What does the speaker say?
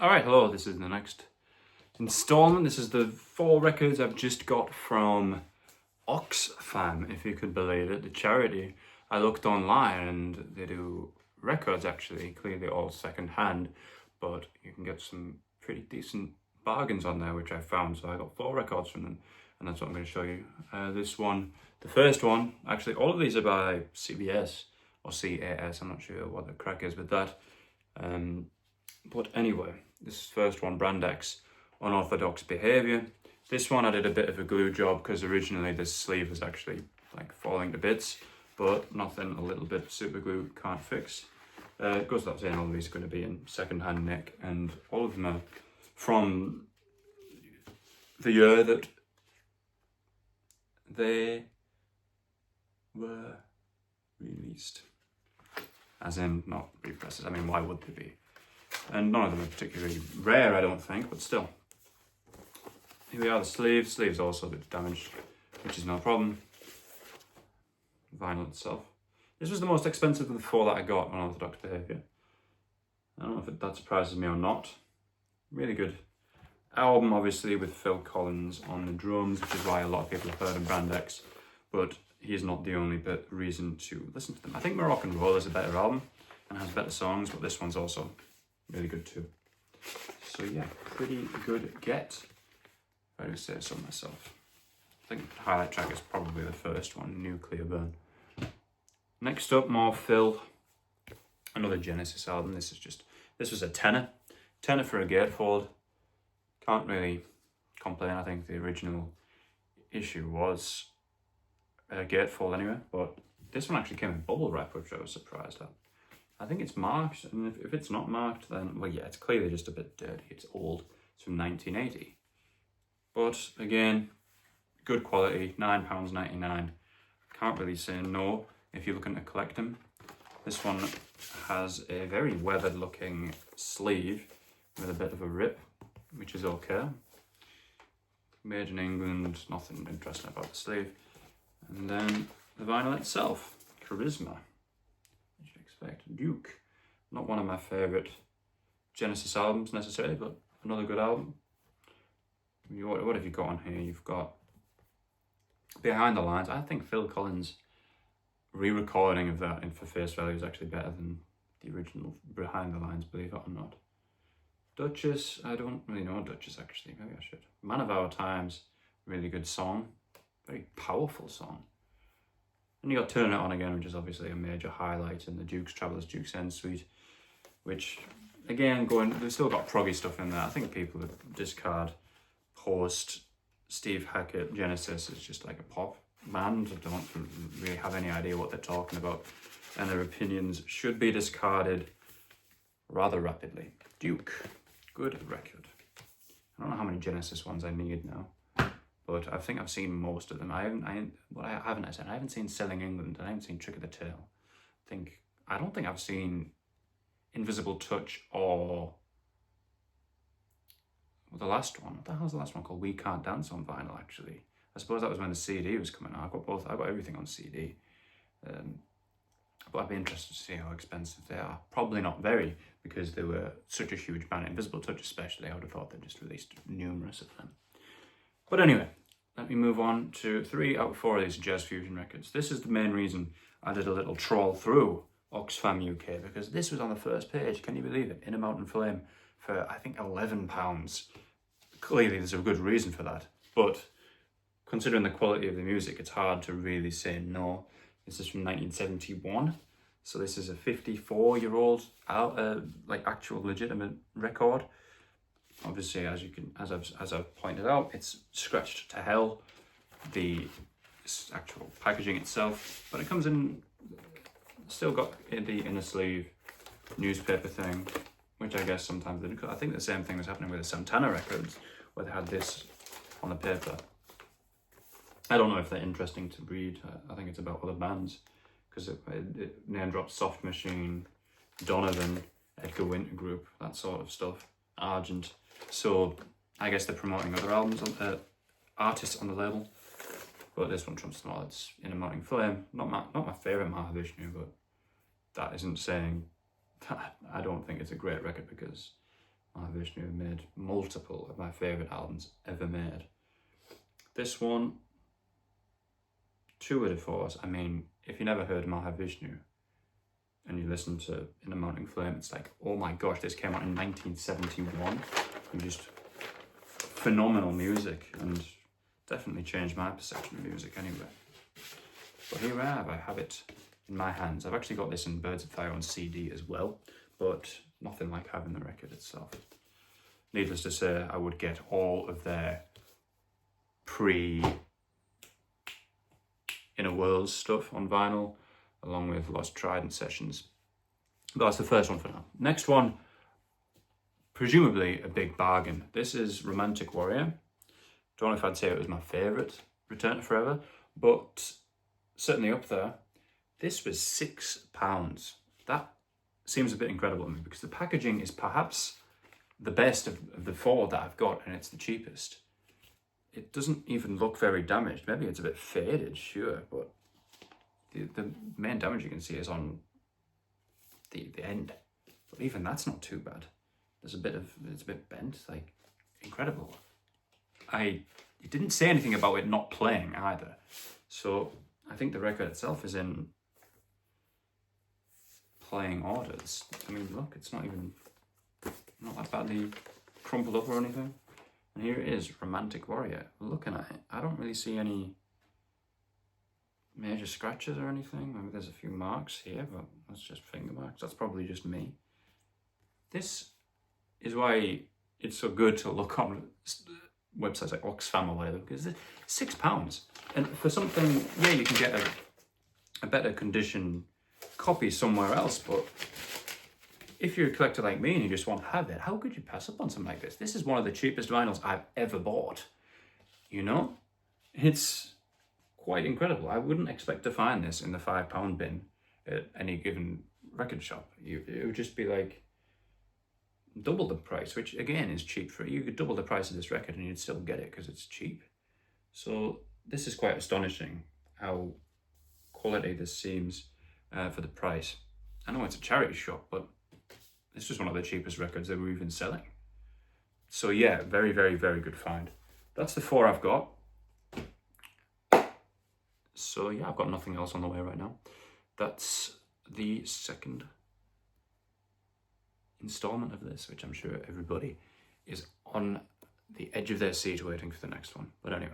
Alright, hello, this is the next installment. This is the 4 records I've just got from Oxfam, if you could believe it, the charity. I looked online and they do records actually, clearly all second hand, but you can get some pretty decent bargains on there, which I found. So I got 4 records from them, and that's what I'm going to show you. This one, the first one, actually all of these are by CBS or CAS, I'm not sure what the crack is with that. But anyway, this first one, Brand X, Unorthodox Behaviour. This one I did a bit of a glue job because originally this sleeve was actually like falling to bits, but nothing a little bit of super glue can't fix. It goes without saying all of these are going to be in second-hand nick, and all of them are from the year that they were released. As in, not represses. I mean, why would they be? And none of them are particularly rare, I don't think, but still. Here we are, the sleeves. Sleeves also a bit damaged, which is no problem. Vinyl itself. This was the most expensive of the 4 that I got on Unorthodox Behaviour. I don't know if that surprises me or not. Really good album, obviously, with Phil Collins on the drums, which is why a lot of people have heard of Brand X, but he's not the only reason to listen to them. I think Moroccan Roll is a better album and has better songs, but this one's also really good too. So yeah, pretty good get, if I do say so myself. I think the highlight track is probably the first one, Nuclear Burn. Next up, more Phil. Another Genesis album. This was a tenner for a gatefold. Can't really complain. I think the original issue was a gatefold anyway, but this one actually came in bubble wrap, which I was surprised at. I think it's marked, and if it's not marked, then, well, yeah, it's clearly just a bit dirty. It's old. It's from 1980. But again, good quality, £9.99. Can't really say no if you're looking to collect them. This one has a very weathered looking sleeve with a bit of a rip, which is okay. Made in England, nothing interesting about the sleeve. And then the vinyl itself, Charisma. What you expect? Duke. Not one of my favourite Genesis albums necessarily, but another good album. What have you got on here? You've got Behind the Lines. I think Phil Collins' re-recording of that in For Face Value is actually better than the original Behind the Lines, believe it or not. Duchess, I don't really know Duchess actually, maybe I should. Man of Our Times, really good song. Very powerful song. And you got Turn It On Again, which is obviously a major highlight in the Duke's Traveller's Duke's End suite, which, again, they've still got proggy stuff in there. I think people that discard post Steve Hackett Genesis is just like a pop band that don't really have any idea what they're talking about, and their opinions should be discarded rather rapidly. Duke, good record. I don't know how many Genesis ones I need now, but I think I've seen most of them. I haven't seen Selling England, and I haven't seen Trick of the Tail. I don't think I've seen Invisible Touch or the last one. What the hell's the last one called? We Can't Dance on vinyl, actually. I suppose that was when the CD was coming out. I got everything on CD. But I'd be interested to see how expensive they are. Probably not very, because they were such a huge band. Invisible Touch especially, I would have thought they just released numerous of them. But anyway, let me move on to 3 out of 4 of these jazz fusion records. This is the main reason I did a little trawl through Oxfam UK, because this was on the first page, can you believe it? In a Mountain Flame for, I think, £11. Clearly there's a good reason for that, but considering the quality of the music, it's hard to really say no. This is from 1971, so this is a 54-year-old like actual legitimate record. Obviously, as I've pointed out, it's scratched to hell, the actual packaging itself, but it comes in, still got the inner sleeve newspaper thing, which I guess sometimes they do. I think the same thing was happening with the Santana records, where they had this on the paper. I don't know if they're interesting to read. I think it's about other bands, because it name drops Soft Machine, Donovan, Edgar Winter Group, that sort of stuff, Argent. So I guess they're promoting other albums, artists on the label. But this one trumps them all. It's In a Mounting Flame. Not my favourite Mahavishnu, but that isn't saying that I don't think it's a great record, because Mahavishnu have made multiple of my favourite albums ever made. This one, 2 out of 4s. I mean, if you never heard Mahavishnu and you listen to In a Mounting Flame, it's like, oh my gosh, this came out in 1971. And just phenomenal music, and definitely changed my perception of music anyway. But here I have it in my hands. I've actually got this in Birds of Fire on CD as well, but nothing like having the record itself. Needless to say, I would get all of their Inner Worlds stuff on vinyl, along with Lost Trident sessions. But that's the first one for now. Next one, presumably a big bargain. This is Romantic Warrior. Don't know if I'd say it was my favourite Return to Forever, but certainly up there. This was £6. That seems a bit incredible to me, because the packaging is perhaps the best of the 4 that I've got, and it's the cheapest. It doesn't even look very damaged. Maybe it's a bit faded, sure, but the main damage you can see is on the end. But even that's not too bad. It's a bit bent, like, incredible. It didn't say anything about it not playing either. So I think the record itself is in playing orders. I mean, look, it's not that badly crumpled up or anything. And here it is, Romantic Warrior. Looking at it, I don't really see any major scratches or anything. Maybe there's a few marks here, but that's just finger marks. That's probably just me. This is why it's so good to look on websites like Oxfam or whatever, because it's £6. And for something, yeah, you can get a better condition copy somewhere else, but if you're a collector like me and you just want to have it, how could you pass up on something like this? This is one of the cheapest vinyls I've ever bought, you know? It's quite incredible. I wouldn't expect to find this in the £5 bin at any given record shop. It would just be like double the price, which again is cheap. You could double the price of this record and you'd still get it because it's cheap. So this is quite astonishing how quality this seems for the price. I know it's a charity shop, but this was one of the cheapest records they were even selling. So yeah, very, very, very good find. That's the 4 I've got. So yeah, I've got nothing else on the way right now. That's the second installment of this, which I'm sure everybody is on the edge of their seat waiting for the next one. But anyway.